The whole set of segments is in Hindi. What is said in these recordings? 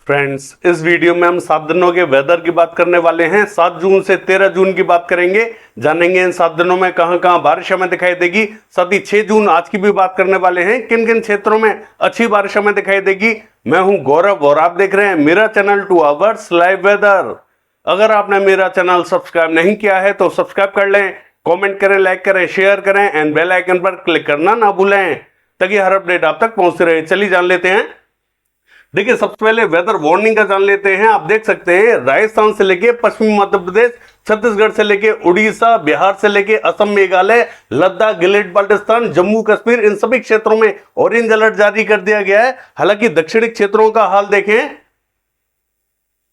फ्रेंड्स, इस वीडियो में हम 7 दिनों के वेदर की बात करने वाले हैं। 7 जून से 13 जून की बात करेंगे, जानेंगे इन 7 दिनों में कहां कहां बारिश हमें दिखाई देगी। साथ ही 6 जून आज की भी बात करने वाले हैं, किन किन क्षेत्रों में अच्छी बारिश हमें दिखाई देगी। मैं हूं गौरव और आप देख रहे हैं मेरा चैनल 2 आवर्स लाइव वेदर। अगर आपने मेरा चैनल सब्सक्राइब नहीं किया है तो सब्सक्राइब कर लें, कमेंट करें, लाइक करें, शेयर करें एंड बेल आइकन पर क्लिक करना ना भूलें ताकि हर अपडेट आप तक पहुंचते रहे। चलिए जान लेते हैं। देखिए, सबसे पहले वेदर वार्निंग का जान लेते हैं। आप देख सकते हैं राजस्थान से लेके पश्चिमी मध्य प्रदेश, छत्तीसगढ़ से लेके उड़ीसा, बिहार से लेके असम, मेघालय, लद्दाख, गिलगित बाल्टिस्तान, जम्मू कश्मीर, इन सभी क्षेत्रों में ऑरेंज अलर्ट जारी कर दिया गया है। हालांकि दक्षिणी क्षेत्रों का हाल देखें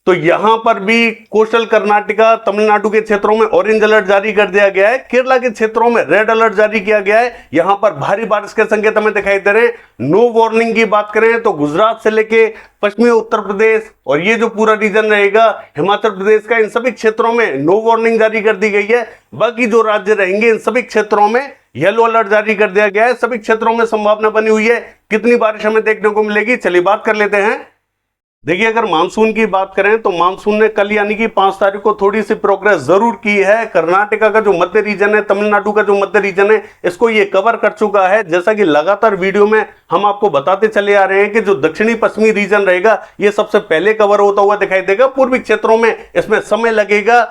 तो यहां पर भी कोस्टल कर्नाटका, तमिलनाडु के क्षेत्रों में ऑरेंज अलर्ट जारी कर दिया गया है। केरला के क्षेत्रों में रेड अलर्ट जारी किया गया है। यहां पर भारी बारिश के संकेत हमें दिखाई दे रहे हैं। नो वार्निंग की बात करें तो गुजरात से लेके पश्चिमी उत्तर प्रदेश और ये जो पूरा रीजन रहेगा हिमाचल प्रदेश का, इन सभी क्षेत्रों में नो वार्निंग जारी कर दी गई है। बाकी जो राज्य रहेंगे इन सभी क्षेत्रों में येलो अलर्ट जारी कर दिया गया है। सभी क्षेत्रों में संभावना बनी हुई है। कितनी बारिश हमें देखने को मिलेगी, चलिए बात कर लेते हैं। देखिए, अगर मानसून की बात करें तो मानसून ने कल यानी कि 5 तारीख को थोड़ी सी प्रोग्रेस जरूर की है। कर्नाटका का जो मध्य रीजन है, तमिलनाडु का जो मध्य रीजन है, इसको ये कवर कर चुका है। जैसा कि लगातार वीडियो में हम आपको बताते चले आ रहे हैं कि जो दक्षिणी पश्चिमी रीजन रहेगा ये सबसे पहले कवर होता हुआ दिखाई देगा। पूर्वी क्षेत्रों में इसमें समय लगेगा।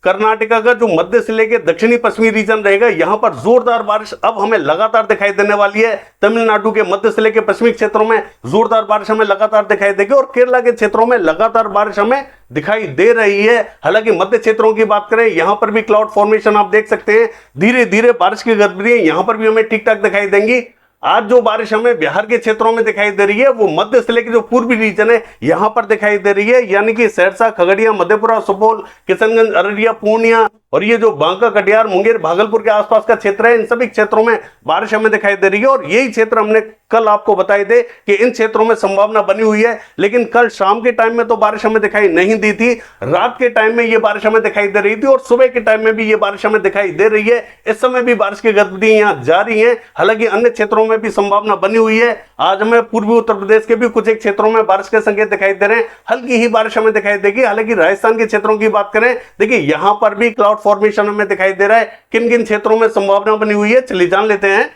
कर्नाटका का जो मध्य से लेकर दक्षिणी पश्चिमी रीजन रहेगा यहां पर जोरदार बारिश अब हमें लगातार दिखाई देने वाली है। तमिलनाडु के मध्य से लेकर पश्चिमी क्षेत्रों में जोरदार बारिश हमें लगातार दिखाई देगी और केरला के क्षेत्रों में लगातार बारिश हमें दिखाई दे रही है। हालांकि मध्य क्षेत्रों की बात करें, यहां पर भी क्लाउड फॉर्मेशन आप देख सकते हैं। धीरे धीरे बारिश की गतिविधियां यहां पर भी हमें ठीक ठाक दिखाई देंगी। आज जो बारिश हमें बिहार के क्षेत्रों में दिखाई दे रही है वो मध्य से लेकर जो पूर्वी रीजन है यहां पर दिखाई दे रही है, यानी कि सहरसा, खगड़िया, मधेपुरा, सुपौल, किशनगंज, अररिया, पूर्णिया और ये जो बांका, कटिहार, मुंगेर, भागलपुर के आसपास का क्षेत्र है, इन सभी क्षेत्रों में बारिश हमें दिखाई दे रही है। और यही क्षेत्र हमने कल आपको बताए थे कि इन क्षेत्रों में संभावना बनी हुई है। लेकिन कल शाम के टाइम में तो बारिश हमें दिखाई नहीं दी थी। रात के टाइम में ये बारिश हमें दिखाई दे रही थी और सुबह के टाइम में भी ये बारिश हमें दिखाई दे रही है। इस समय भी बारिश की गतिविधियां यहां जारी हैं। हालांकि अन्य क्षेत्रों में भी संभावना बनी हुई है। आज हमें पूर्वी उत्तर प्रदेश के भी कुछ एक क्षेत्रों में बारिश के संकेत दिखाई दे रहे हैं। हल्की ही बारिश हमें दिखाई देगी। हालांकि राजस्थान के क्षेत्रों की बात करें, देखिए यहां पर भी क्लाउड फॉर्मेशन हमें दिखाई दे रहा है। किन किन क्षेत्रों में संभावना बनी हुई है, चलिए जान लेते हैं।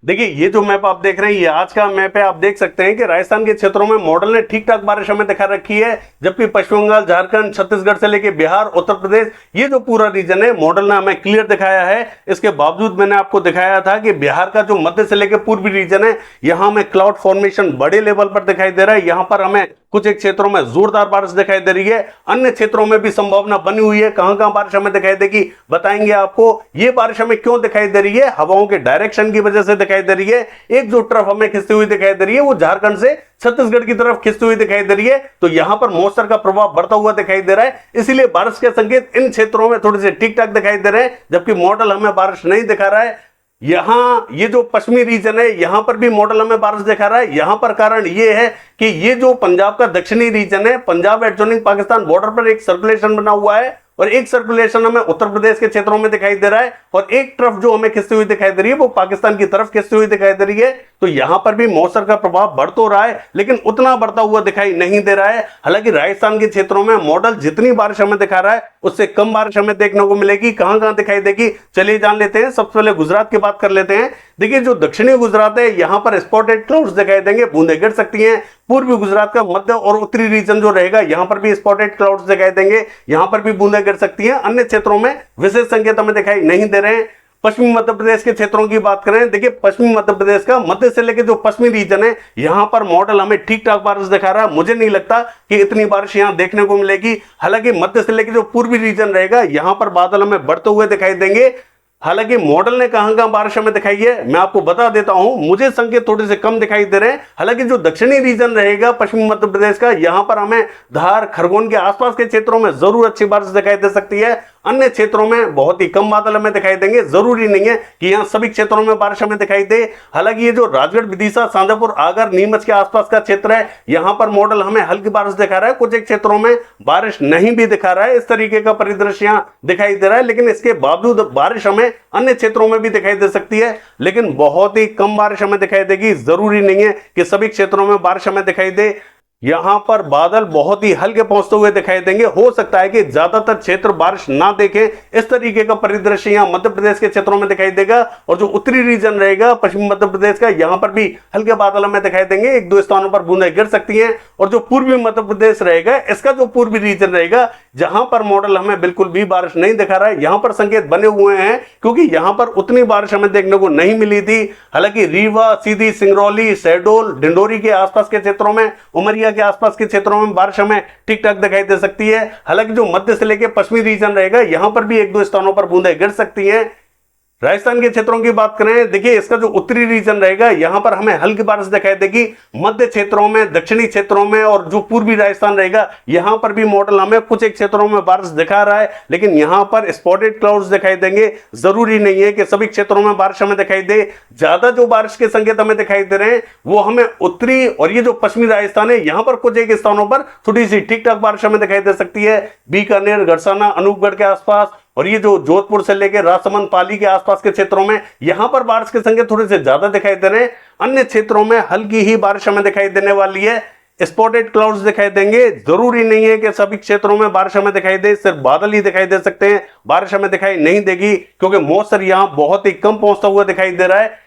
देखिए, ये जो मैप आप देख रहे हैं ये आज का मैप है। आप देख सकते हैं कि राजस्थान के क्षेत्रों में मॉडल ने ठीक ठाक बारिश हमें दिखा रखी है, जबकि पश्चिम बंगाल, झारखंड, छत्तीसगढ़ से लेकर बिहार, उत्तर प्रदेश, ये जो पूरा रीजन है मॉडल ने हमें क्लियर दिखाया है। इसके बावजूद मैंने आपको दिखाया था कि बिहार का जो मध्य से लेकर पूर्वी रीजन है यहां में क्लाउड फॉर्मेशन बड़े लेवल पर दिखाई दे रहा है। यहां पर हमें कुछ एक क्षेत्रों में जोरदार बारिश दिखाई दे रही है। अन्य क्षेत्रों में भी संभावना बनी हुई है। कहां कहां बारिश हमें दिखाई देगी बताएंगे आपको। ये बारिश हमें क्यों दिखाई दे रही है, हवाओं के डायरेक्शन की वजह से दिखाई दे रही है। एक जो ट्रफ हमें खिंचती हुई दिखाई दे रही है वो झारखंड से छत्तीसगढ़ की तरफ खिंचती हुई दिखाई दे रही है, तो यहां पर मॉइस्चर का प्रभाव बढ़ता हुआ दिखाई दे रहा है। इसीलिए बारिश के संकेत इन क्षेत्रों में थोड़े से ठीक ठाक दिखाई दे रहे हैं, जबकि मॉडल हमें बारिश नहीं दिखा रहा है। यहां ये जो पश्चिमी रीजन है यहां पर भी मॉडल हमें बारिश दिखा रहा है। यहां पर कारण ये है कि ये जो पंजाब का दक्षिणी रीजन है, पंजाब एडजॉइनिंग पाकिस्तान बॉर्डर पर एक सर्कुलेशन बना हुआ है और एक सर्कुलेशन हमें उत्तर प्रदेश के क्षेत्रों में दिखाई दे रहा है और एक तरफ जो हमें खिंचती हुई दिखाई दे रही है वो पाकिस्तान की तरफ खिंचती हुई दिखाई दे रही है। तो यहां पर भी मॉइस्चर का प्रभाव बढ़ तो रहा है लेकिन उतना बढ़ता हुआ दिखाई नहीं दे रहा है। हालांकि राजस्थान के क्षेत्रों में मॉडल जितनी बारिश हमें दिखा रहा है उससे कम बारिश हमें देखने को मिलेगी। कहां कहां दिखाई देगी चलिए जान लेते हैं। सबसे पहले गुजरात की बात कर लेते हैं। देखिए, जो दक्षिणी गुजरात है यहां पर स्पॉटेड क्लाउड्स दिखाई देंगे, बूंदें गिर सकती हैं। पूर्वी गुजरात का मध्य और उत्तरी रीजन जो रहेगा यहां पर भी स्पॉटेड क्लाउड्स दिखाई देंगे, यहां पर भी बूंदें गिर सकती हैं। अन्य क्षेत्रों में विशेष संकेत हमें दिखाई नहीं दे रहे हैं। पश्चिमी मध्य प्रदेश के क्षेत्रों की बात करें, देखिए पश्चिमी मध्य प्रदेश का मध्य से लेकर जो पश्चिमी रीजन है यहां पर मॉडल हमें ठीक ठाक बारिश दिखा रहा है। मुझे नहीं लगता कि इतनी बारिश यहां देखने को मिलेगी। हालांकि मध्य से लेकर जो पूर्वी रीजन रहेगा यहां पर बादल हमें बढ़ते हुए दिखाई देंगे। हालांकि मॉडल ने कहां कहां बारिश हमें दिखाई है मैं आपको बता देता हूं। मुझे संकेत थोड़े से कम दिखाई दे रहे हैं। हालांकि जो दक्षिणी रीजन रहेगा पश्चिमी मध्य प्रदेश का यहां पर हमें धार, खरगोन के आसपास के क्षेत्रों में जरूर अच्छी बारिश दिखाई दे सकती है। अन्य क्षेत्रों में बहुत ही कम बादल हमें दिखाई देंगे। जरूरी नहीं है कि यहां सभी क्षेत्रों में बारिश हमें दिखाई दे। हालांकि ये जो राजगढ़, विदिशा, शाजापुर, आगर, नीमच के आसपास का क्षेत्र है यहां पर मॉडल हमें हल्की बारिश दिखा रहा है। कुछ एक क्षेत्रों में बारिश नहीं भी दिखा रहा है। इस तरीके का परिदृश्य यहां दिखाई दे रहा है। लेकिन इसके बावजूद बारिश हमें अन्य क्षेत्रों में भी दिखाई दे सकती है, लेकिन बहुत ही कम बारिश हमें दिखाई देगी। जरूरी नहीं है कि सभी क्षेत्रों में बारिश हमें दिखाई दे। यहां पर बादल बहुत ही हल्के पहुंचते हुए दिखाई देंगे। हो सकता है कि ज्यादातर क्षेत्र बारिश ना देखें, इस तरीके का परिदृश्य यहां मध्य प्रदेश के क्षेत्रों में दिखाई देगा। और जो उत्तरी रीजन रहेगा पश्चिमी मध्य प्रदेश का, यहां पर भी हल्के बादल हमें दिखाई देंगे, एक दो स्थानों पर बूंदें गिर सकती हैं। और जो पूर्वी मध्य प्रदेश रहेगा, इसका जो पूर्वी रीजन रहेगा, जहां पर मॉडल हमें बिल्कुल भी बारिश नहीं दिखा रहा है, यहां पर संकेत बने हुए हैं क्योंकि यहां पर उतनी बारिश हमें देखने को नहीं मिली थी। हालांकि रीवा, सीधी, सिंगरौली, शहडोल, डिंडोरी के आसपास के क्षेत्रों में, उमरिया के आसपास के क्षेत्रों में बारिश हमें ठीक ठाक दिखाई दे सकती है। हालांकि जो मध्य से लेकर पश्चिमी रीजन रहेगा, यहां पर भी एक दो स्थानों पर बूंदें गिर सकती हैं। राजस्थान के क्षेत्रों की बात करें, देखिए इसका जो उत्तरी रीजन रहेगा, यहां पर हमें हल्की बारिश दिखाई देगी। मध्य क्षेत्रों में, दक्षिणी क्षेत्रों में और जो पूर्वी राजस्थान रहेगा, यहां पर भी मॉडल हमें कुछ एक क्षेत्रों में बारिश दिखा रहा है, लेकिन यहां पर स्पॉटेड क्लाउड्स दिखाई देंगे। जरूरी नहीं है कि सभी क्षेत्रों में बारिश हमें दिखाई दे। ज्यादा जो बारिश के संकेत हमें दिखाई दे रहे हैं वो हमें उत्तरी और ये जो पश्चिमी राजस्थान है, यहां पर कुछ एक स्थानों पर थोड़ी सी ठीक ठाक बारिश हमें दिखाई दे सकती है। बीकानेर, गड़साना, अनूपगढ़ के आसपास और ये जो जोधपुर से लेकर राजसमंद, पाली के आसपास के क्षेत्रों में, यहां पर बारिश के संकेत थोड़े से ज्यादा दिखाई दे रहे हैं। अन्य क्षेत्रों में हल्की ही बारिश हमें दिखाई देने वाली है। स्पॉटेड क्लाउड्स दिखाई देंगे। जरूरी नहीं है कि सभी क्षेत्रों में बारिश हमें दिखाई दे, सिर्फ बादल ही दिखाई दे सकते हैं, बारिश हमें दिखाई नहीं देगी क्योंकि मॉइस्चर यहां बहुत ही कम पहुंचता हुआ दिखाई दे रहा है।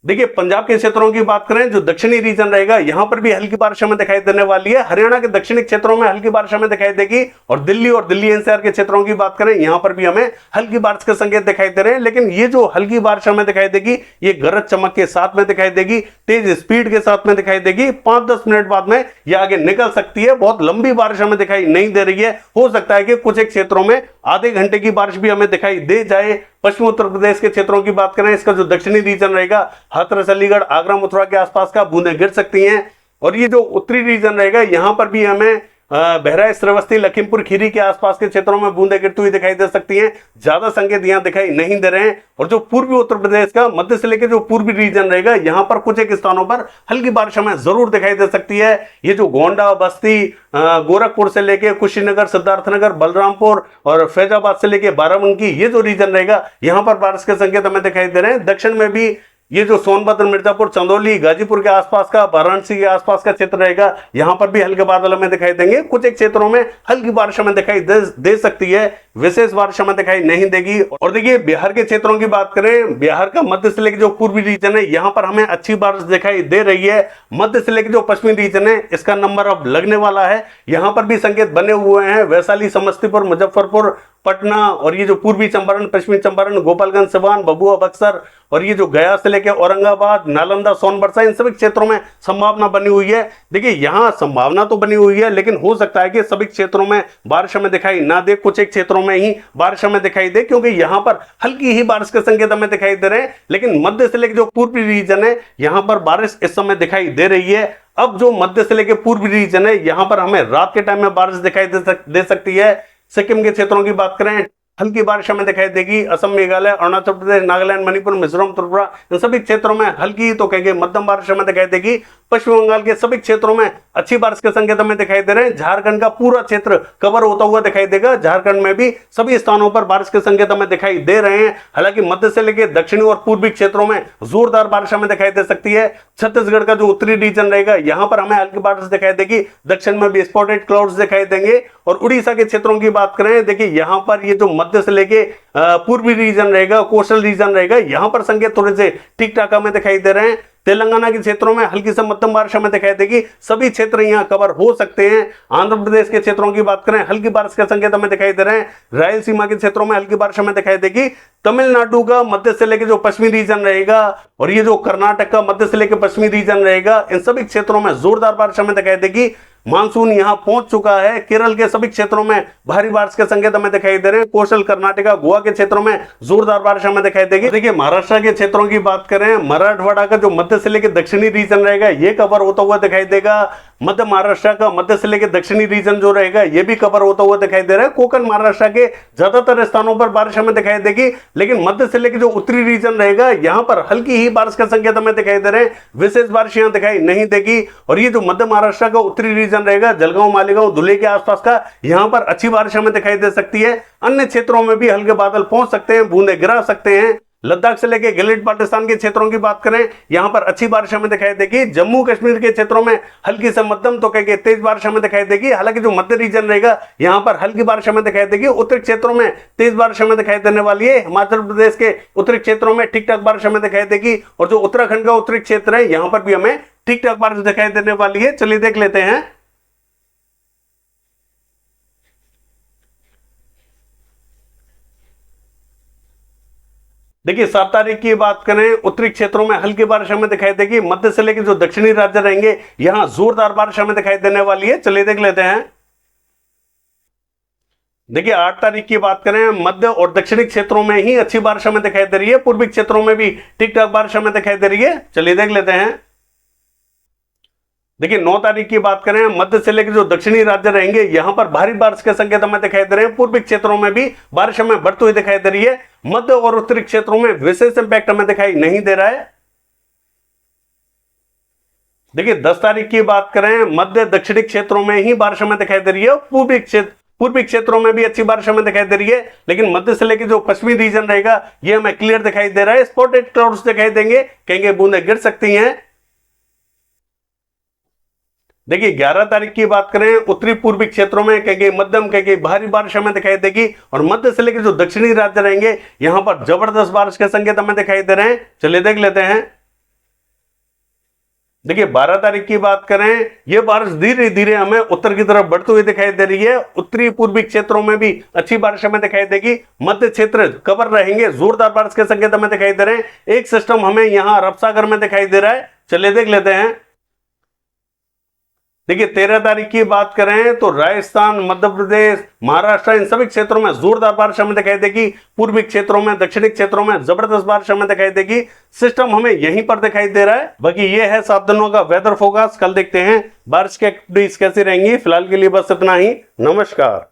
देखिए पंजाब के क्षेत्रों की बात करें, जो दक्षिणी रीजन रहेगा, यहां पर भी हल्की बारिश हमें दिखाई देने वाली है। हरियाणा के दक्षिणी क्षेत्रों में हल्की बारिश हमें दिखाई देगी। और दिल्ली एनसीआर के क्षेत्रों की बात करें, यहां पर भी हमें हल्की बारिश के संकेत दिखाई दे रहे हैं। लेकिन ये जो हल्की बारिश हमें दिखाई देगी, ये गरज चमक के साथ में दिखाई देगी, तेज स्पीड के साथ में दिखाई देगी। 5-10 मिनट बाद में ये आगे निकल सकती है। बहुत लंबी बारिश हमें दिखाई नहीं दे रही है। हो सकता है कि कुछ एक क्षेत्रों में आधे घंटे की बारिश भी हमें दिखाई दे जाए। पश्चिमी उत्तर प्रदेश के क्षेत्रों की बात करें, इसका जो दक्षिणी रीजन रहेगा, हाथरस, अलीगढ़, आगरा, मथुरा के आसपास का बूंदें गिर सकती हैं। और ये जो उत्तरी रीजन रहेगा, यहां पर भी हमें बहराइच, श्रावस्ती, लखीमपुर खीरी के आसपास के क्षेत्रों में बूंदें गिरती हुई दिखाई दे सकती हैं। ज्यादा संकेत यहां दिखाई नहीं दे रहे हैं। और जो पूर्वी उत्तर प्रदेश का मध्य से लेकर जो पूर्वी रीजन रहेगा, यहां पर कुछ एक स्थानों पर हल्की बारिश हमें जरूर दिखाई दे सकती है। ये जो गोंडा, बस्ती, गोरखपुर से लेकर कुशीनगर, सिद्धार्थनगर, बलरामपुर और फैजाबाद से लेकर बाराबंकी, ये जो रीजन रहेगा, यहां पर बारिश के संकेत हमें दिखाई दे रहे हैं। दक्षिण में भी ये जो सोनभद्र, मिर्जापुर, चंदौली, गाजीपुर के आसपास का, वाराणसी के आसपास का क्षेत्र रहेगा, यहां पर भी हल्के बादल हमें दिखाई देंगे। कुछ एक क्षेत्रों में हल्की बारिश हमें दिखाई दे सकती है, विशेष बारिश हमें दिखाई नहीं देगी। और देखिए बिहार के क्षेत्रों की बात करें, बिहार का मध्य से लेकर जो पूर्वी रीजन है, यहां पर हमें अच्छी बारिश दिखाई दे रही है। मध्य से लेकर जो पश्चिमी रीजन है, इसका नंबर अब लगने वाला है। यहां पर भी संकेत बने हुए हैं। वैशाली, समस्तीपुर, मुजफ्फरपुर, पटना और ये जो पूर्वी चंपारण, पश्चिमी चंपारण, गोपालगंज, सिवान, भभुआ, बक्सर और ये जो गया से लेकर औरंगाबाद, नालंदा, सोनभद्र, इन सभी क्षेत्रों में संभावना बनी हुई है। देखिए यहां संभावना तो बनी हुई है, लेकिन हो सकता है कि सभी क्षेत्रों में बारिश हमें दिखाई ना दे, कुछ एक क्षेत्रों में ही बारिश हमें दिखाई दे, क्योंकि यहां पर हल्की ही बारिश के संकेत हमें दिखाई दे रहे हैं। लेकिन मध्य से लेकर जो पूर्वी रीजन है, यहां पर बारिश इस समय दिखाई दे रही है। अब जो मध्य से लेकर पूर्वी रीजन है, यहां पर हमें रात के टाइम में बारिश दिखाई दे सकती है। सिक्किम के क्षेत्रों की बात करें, हल्की बारिश हमें दिखाई देगी। असम, मेघालय, अरुणाचल प्रदेश, नागालैंड, मणिपुर, मिजोरम, त्रिपुरा, इन सभी क्षेत्रों में हल्की तो कहेंगे मध्यम बारिश हमें दिखाई देगी। पश्चिम बंगाल के सभी क्षेत्रों में अच्छी बारिश के संकेत हमें दिखाई दे रहे हैं। झारखंड का पूरा क्षेत्र कवर होता हुआ दिखाई देगा। झारखंड में भी सभी स्थानों पर बारिश के संकेत हमें दिखाई दे रहे हैं। हालांकि मध्य से लेकर दक्षिणी और पूर्वी क्षेत्रों में जोरदार बारिश हमें दिखाई दे सकती है। छत्तीसगढ़ का जो उत्तरी रीजन रहेगा, यहां पर हमें हल्की बारिश दिखाई देगी। दक्षिण में भी स्पॉटेड क्लाउड्स दिखाई देंगे। और उड़ीसा के क्षेत्रों की बात करें, देखिए यहां पर ये जो मध्य से लेके पूर्वी रीजन रहेगा, कोस्टल रीजन रहेगा, यहां पर संकेत थोड़े से ठीक ठाक हमें दिखाई दे रहे हैं। तेलंगाना के क्षेत्रों में हल्की से मध्यम बारिश हमें दिखाई देगी। सभी क्षेत्र यहां कवर हो सकते हैं। आंध्र प्रदेश के क्षेत्रों की बात करें, हल्की बारिश के संकेत हमें दिखाई दे रहे हैं। रायलसीमा के क्षेत्रों में हल्की बारिश हमें दिखाई देगी। तमिलनाडु का मध्य से लेकर जो पश्चिमी रीजन रहेगा और ये जो कर्नाटक का मध्य से लेकर पश्चिमी रीजन रहेगा, इन सभी क्षेत्रों में जोरदार बारिश हमें दिखाई देगी। मानसून यहां पहुंच चुका है। केरल के सभी क्षेत्रों में भारी बारिश के संकेत हमें दिखाई दे रहे हैं। कोस्टल कर्नाटका, गोवा के क्षेत्रों में जोरदार बारिश हमें दिखाई देगी। देखिए महाराष्ट्र के क्षेत्रों की बात करें, मराठवाड़ा का जो मध्य से लेकर दक्षिणी रीजन रहेगा, ये कवर होता हुआ दिखाई देगा। मध्य महाराष्ट्र का मध्य से लेकर दक्षिणी रीजन जो रहेगा, ये भी कवर होता हुआ दिखाई दे रहा है। कोकण महाराष्ट्र के ज्यादातर स्थानों पर बारिश हमें दिखाई देगी। लेकिन मध्य से लेकर जो उत्तरी रीजन रहेगा, यहां पर हल्की ही बारिश का संकेत हमें दिखाई दे रहे हैं। विशेष बारिश यहां दिखाई नहीं देगी। और ये जो मध्य महाराष्ट्र का उत्तरी रीजन रहेगा, जलगांव, मालेगांव, धुले के आसपास का, यहां पर अच्छी बारिश हमें दिखाई दे सकती है। अन्य क्षेत्रों में भी हल्के बादल पहुंच सकते हैं, बूंदे गिरा सकते हैं। लद्दाख से लेके गिलगित बाल्टिस्तान के क्षेत्रों की बात करें, यहां पर अच्छी बारिश हमें दिखाई देगी। जम्मू कश्मीर के क्षेत्रों में हल्की से मध्यम तो कहेंगे तेज बारिश हमें दिखाई देगी। हालांकि जो मध्य रीजन रहेगा यहां पर हल्की बारिश हमें दिखाई देगी। उत्तरी क्षेत्रों में तेज बारिश हमें दिखाई देने वाली है। हिमाचल प्रदेश के उत्तरी क्षेत्रों में ठीक ठाक बारिश हमें दिखाई देगी और जो उत्तराखंड का उत्तरी क्षेत्र है यहां पर भी हमें ठीक ठाक बारिश दिखाई देने वाली है। चलिए देख लेते हैं। देखिए 7 तारीख की बात करें, उत्तरी क्षेत्रों में हल्की बारिश हमें दिखाई देगी। मध्य से लेकर जो दक्षिणी राज्य रहेंगे यहां जोरदार बारिश हमें दिखाई देने वाली है। चलिए देख लेते हैं। देखिए 8 तारीख की बात करें, मध्य और दक्षिणी क्षेत्रों में ही अच्छी बारिश हमें दिखाई दे रही है। पूर्वी क्षेत्रों में भी ठीक ठाक बारिश हमें दिखाई दे रही है। चलिए देख लेते हैं। देखिए 9 तारीख की बात करें, मध्य से लेकर जो दक्षिणी राज्य रहेंगे यहां पर भारी बारिश के संकेत हमें दिखाई दे रहे हैं। पूर्वी क्षेत्रों में भी बारिश हमें बढ़ती हुई दिखाई दे रही है। मध्य और उत्तरी क्षेत्रों में विशेष इंपैक्ट हमें दिखाई नहीं दे रहा है। देखिए 10 तारीख की बात करें, मध्य दक्षिणी क्षेत्रों में ही बारिश हमें दिखाई दे रही है। पूर्वी क्षेत्रों में भी अच्छी बारिश हमें दिखाई दे रही है, लेकिन मध्य से लेकर जो पश्चिमी रीजन रहेगा यह हमें क्लियर दिखाई दे रहा है। स्पॉटेड क्लाउड्स दिखाई देंगे, कहेंगे बूंदें गिर सकती हैं। देखिए 11 तारीख की बात करें, उत्तरी पूर्वी क्षेत्रों में कहीं मध्यम कहीं भारी बारिश हमें दिखाई देगी और मध्य से लेकर जो दक्षिणी राज्य रहेंगे यहां पर जबरदस्त बारिश के संकेत हमें दिखाई दे रहे हैं। चलिए देख लेते हैं। देखिए 12 तारीख की बात करें, यह बारिश धीरे धीरे हमें उत्तर की तरफ बढ़ती हुई दिखाई दे रही है। उत्तरी पूर्वी क्षेत्रों में भी अच्छी बारिश हमें दिखाई देगी। मध्य क्षेत्र कवर रहेंगे, जोरदार बारिश के संकेत हमें दिखाई दे रहे हैं। एक सिस्टम हमें यहां अरब सागर में दिखाई दे रहा है। चलिए देख लेते हैं। देखिए 13 तारीख की बात करें तो राजस्थान, मध्य प्रदेश, महाराष्ट्र इन सभी क्षेत्रों में जोरदार बारिश हमें दिखाई देगी। पूर्वी क्षेत्रों में, दक्षिणी क्षेत्रों में जबरदस्त बारिश हमें दिखाई देगी। सिस्टम हमें यहीं पर दिखाई दे रहा है। बाकी ये है 7 दिनों का वेदर फोरकास्ट। कल देखते हैं बारिश की एक्टिविटीज कैसी रहेंगी। फिलहाल के लिए बस इतना ही। नमस्कार।